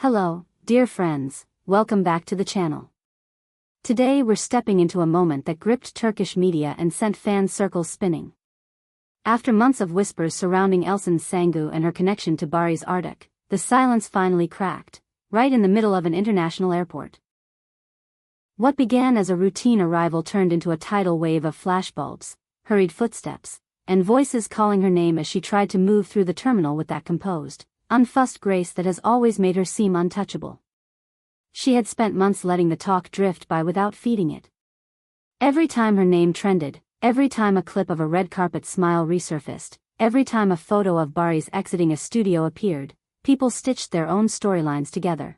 Hello, dear friends, welcome back to the channel. Today we're stepping into a moment that gripped Turkish media and sent fan circles spinning. After months of whispers surrounding Elçin's Sangu and her connection to Barış Arduç, the silence finally cracked, right in the middle of an international airport. What began as a routine arrival turned into a tidal wave of flashbulbs, hurried footsteps, and voices calling her name as she tried to move through the terminal with that composed, unfussed grace that has always made her seem untouchable. She had spent months letting the talk drift by without feeding it. Every time her name trended, every time a clip of a red carpet smile resurfaced, every time a photo of Barış exiting a studio appeared, people stitched their own storylines together.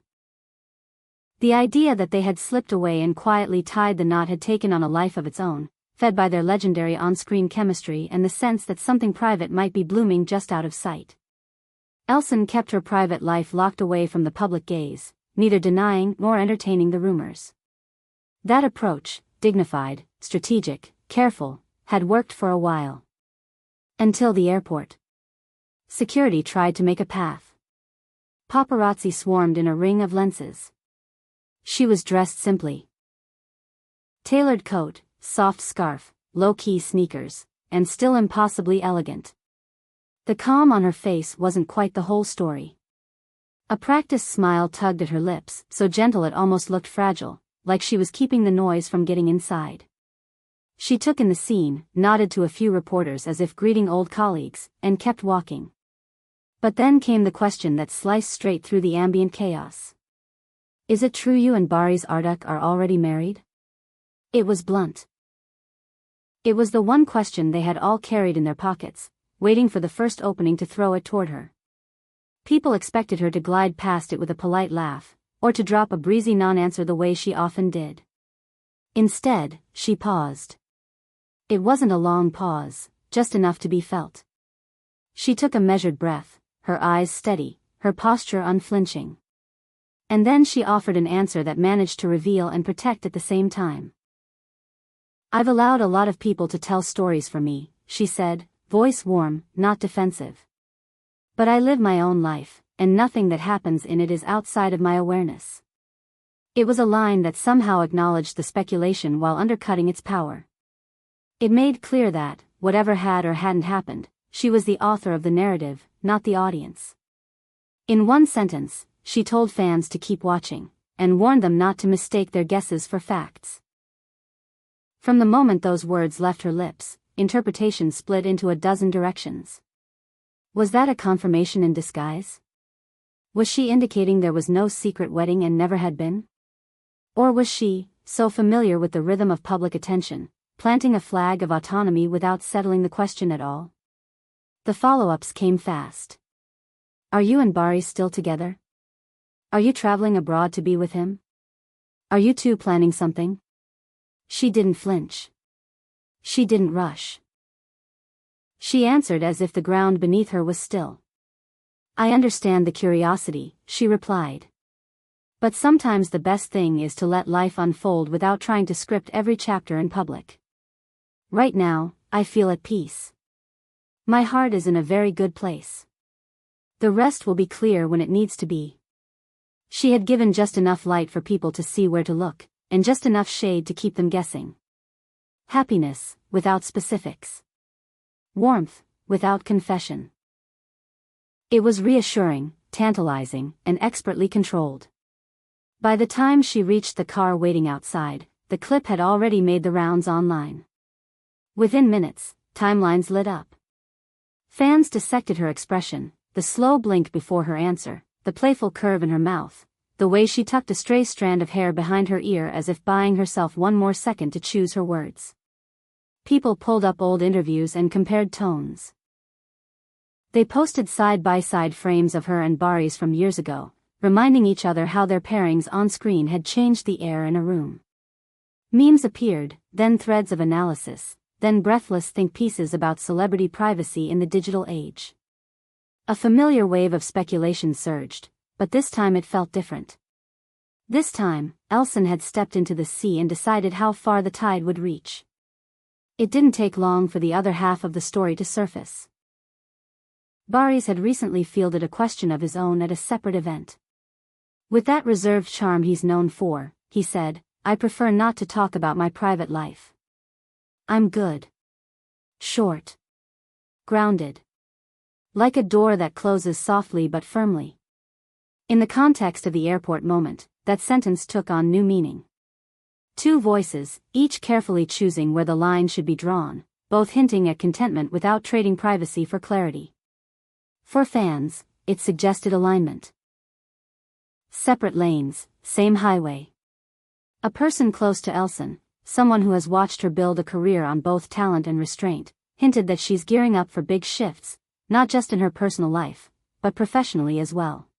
The idea that they had slipped away and quietly tied the knot had taken on a life of its own, fed by their legendary on-screen chemistry and the sense that something private might be blooming just out of sight. Elçin kept her private life locked away from the public gaze, neither denying nor entertaining the rumors. That approach, dignified, strategic, careful, had worked for a while. Until the airport. Security tried to make a path. Paparazzi swarmed in a ring of lenses. She was dressed simply. Tailored coat, soft scarf, low-key sneakers, and still impossibly elegant. The calm on her face wasn't quite the whole story. A practiced smile tugged at her lips, so gentle it almost looked fragile, like she was keeping the noise from getting inside. She took in the scene, nodded to a few reporters as if greeting old colleagues, and kept walking. But then came the question that sliced straight through the ambient chaos. Is it true you and Barış Arduç are already married? It was blunt. It was the one question they had all carried in their pockets, waiting for the first opening to throw it toward her. People expected her to glide past it with a polite laugh, or to drop a breezy non-answer the way she often did. Instead, she paused. It wasn't a long pause, just enough to be felt. She took a measured breath, her eyes steady, her posture unflinching. And then she offered an answer that managed to reveal and protect at the same time. I've allowed a lot of people to tell stories for me, she said, voice warm, not defensive. But I live my own life, and nothing that happens in it is outside of my awareness. It was a line that somehow acknowledged the speculation while undercutting its power. It made clear that, whatever had or hadn't happened, she was the author of the narrative, not the audience. In one sentence, she told fans to keep watching, and warned them not to mistake their guesses for facts. From the moment those words left her lips, interpretation split into a dozen directions. Was that a confirmation in disguise? Was she indicating there was no secret wedding and never had been? Or was she, so familiar with the rhythm of public attention, planting a flag of autonomy without settling the question at all? The follow-ups came fast. Are you and Barış still together? Are you traveling abroad to be with him? Are you two planning something? She didn't flinch. She didn't rush. She answered as if the ground beneath her was still. I understand the curiosity, she replied. But sometimes the best thing is to let life unfold without trying to script every chapter in public. Right now, I feel at peace. My heart is in a very good place. The rest will be clear when it needs to be. She had given just enough light for people to see where to look, and just enough shade to keep them guessing. Happiness, without specifics. Warmth, without confession. It was reassuring, tantalizing, and expertly controlled. By the time she reached the car waiting outside, the clip had already made the rounds online. Within minutes, timelines lit up. Fans dissected her expression, the slow blink before her answer, the playful curve in her mouth, the way she tucked a stray strand of hair behind her ear as if buying herself one more second to choose her words. People pulled up old interviews and compared tones. They posted side-by-side frames of her and Barış from years ago, reminding each other how their pairings on screen had changed the air in a room. Memes appeared, then threads of analysis, then breathless think pieces about celebrity privacy in the digital age. A familiar wave of speculation surged, but this time it felt different. This time, Elçin had stepped into the sea and decided how far the tide would reach. It didn't take long for the other half of the story to surface. Barış had recently fielded a question of his own at a separate event. With that reserved charm he's known for, he said, "I prefer not to talk about my private life. I'm good. Short. Grounded. Like a door that closes softly but firmly." In the context of the airport moment, that sentence took on new meaning. Two voices, each carefully choosing where the line should be drawn, both hinting at contentment without trading privacy for clarity. For fans, it suggested alignment. Separate lanes, same highway. A person close to Elçin, someone who has watched her build a career on both talent and restraint, hinted that she's gearing up for big shifts, not just in her personal life, but professionally as well.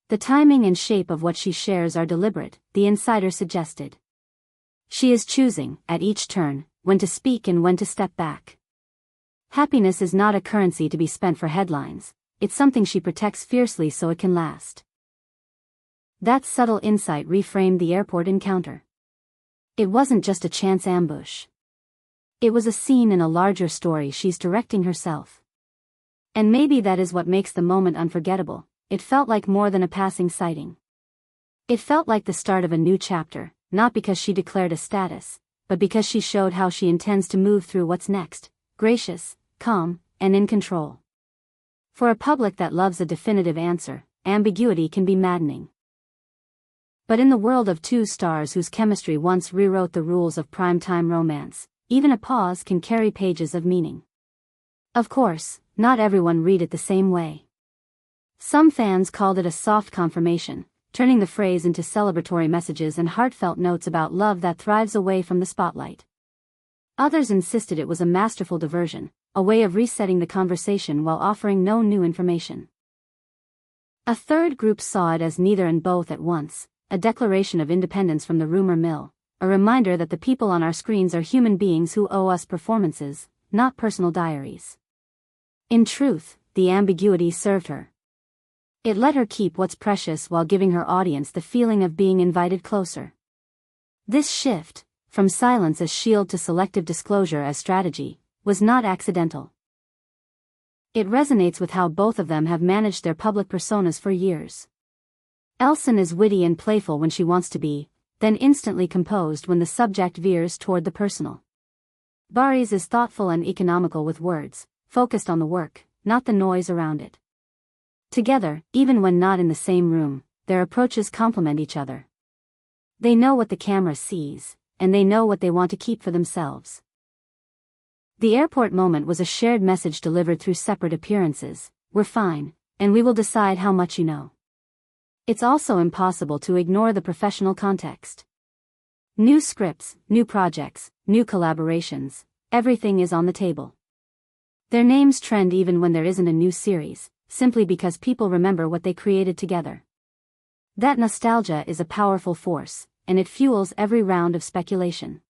The timing and shape of what she shares are deliberate, the insider suggested. She is choosing, at each turn, when to speak and when to step back. Happiness is not a currency to be spent for headlines, it's something she protects fiercely so it can last. That subtle insight reframed the airport encounter. It wasn't just a chance ambush. It was a scene in a larger story she's directing herself. And maybe that is what makes the moment unforgettable. It felt like more than a passing sighting. It felt like the start of a new chapter, not because she declared a status, but because she showed how she intends to move through what's next, gracious, calm, and in control. For a public that loves a definitive answer, ambiguity can be maddening. But in the world of two stars whose chemistry once rewrote the rules of primetime romance, even a pause can carry pages of meaning. Of course, not everyone read it the same way. Some fans called it a soft confirmation, turning the phrase into celebratory messages and heartfelt notes about love that thrives away from the spotlight. Others insisted it was a masterful diversion, a way of resetting the conversation while offering no new information. A third group saw it as neither and both at once, a declaration of independence from the rumor mill, a reminder that the people on our screens are human beings who owe us performances, not personal diaries. In truth, the ambiguity served her. It let her keep what's precious while giving her audience the feeling of being invited closer. This shift, from silence as shield to selective disclosure as strategy, was not accidental. It resonates with how both of them have managed their public personas for years. Elçin is witty and playful when she wants to be, then instantly composed when the subject veers toward the personal. Barış is thoughtful and economical with words, focused on the work, not the noise around it. Together, even when not in the same room, their approaches complement each other. They know what the camera sees, and they know what they want to keep for themselves. The airport moment was a shared message delivered through separate appearances. We're fine, and we will decide how much you know. It's also impossible to ignore the professional context. New scripts, new projects, new collaborations, everything is on the table. Their names trend even when there isn't a new series, simply because people remember what they created together. That nostalgia is a powerful force, and it fuels every round of speculation.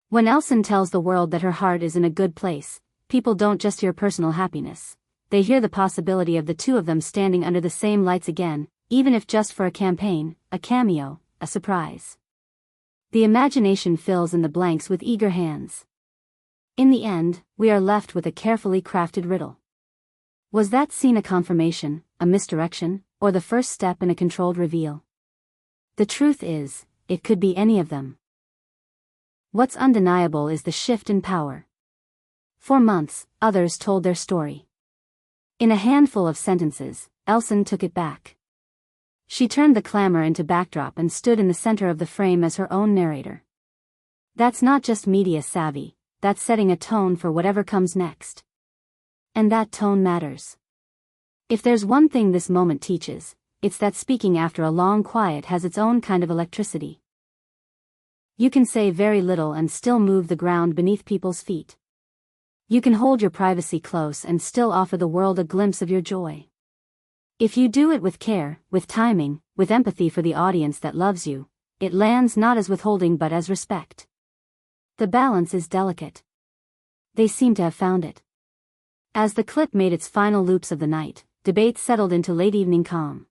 When Elçin tells the world that her heart is in a good place, people don't just hear personal happiness, they hear the possibility of the two of them standing under the same lights again, even if just for a campaign, a cameo, a surprise. The imagination fills in the blanks with eager hands. In the end, we are left with a carefully crafted riddle. Was that scene a confirmation, a misdirection, or the first step in a controlled reveal? The truth is, it could be any of them. What's undeniable is the shift in power. For months, others told their story. In a handful of sentences, Elçin took it back. She turned the clamor into backdrop and stood in the center of the frame as her own narrator. That's not just media savvy, that's setting a tone for whatever comes next. And that tone matters. If there's one thing this moment teaches, it's that speaking after a long quiet has its own kind of electricity. You can say very little and still move the ground beneath people's feet. You can hold your privacy close and still offer the world a glimpse of your joy. If you do it with care, with timing, with empathy for the audience that loves you, it lands not as withholding but as respect. The balance is delicate. They seem to have found it. As the clip made its final loops of the night, debate settled into late evening calm.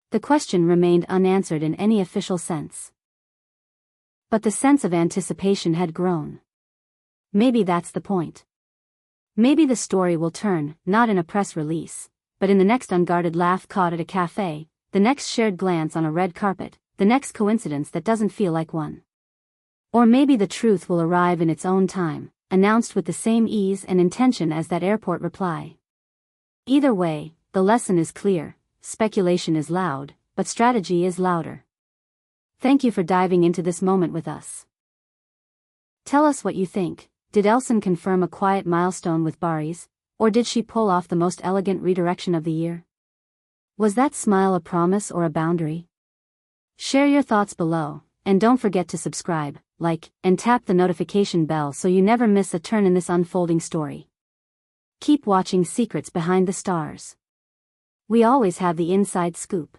The question remained unanswered in any official sense. But the sense of anticipation had grown. Maybe that's the point. Maybe the story will turn, not in a press release, but in the next unguarded laugh caught at a cafe, the next shared glance on a red carpet, the next coincidence that doesn't feel like one. Or maybe the truth will arrive in its own time, announced with the same ease and intention as that airport reply. Either way, the lesson is clear: speculation is loud, but strategy is louder. Thank you for diving into this moment with us. Tell us what you think. Did Elçin confirm a quiet milestone with Barış, or did she pull off the most elegant redirection of the year? Was that smile a promise or a boundary? Share your thoughts below, and don't forget to subscribe, like, and tap the notification bell so you never miss a turn in this unfolding story. Keep watching Secrets Behind the Stars. We always have the inside scoop.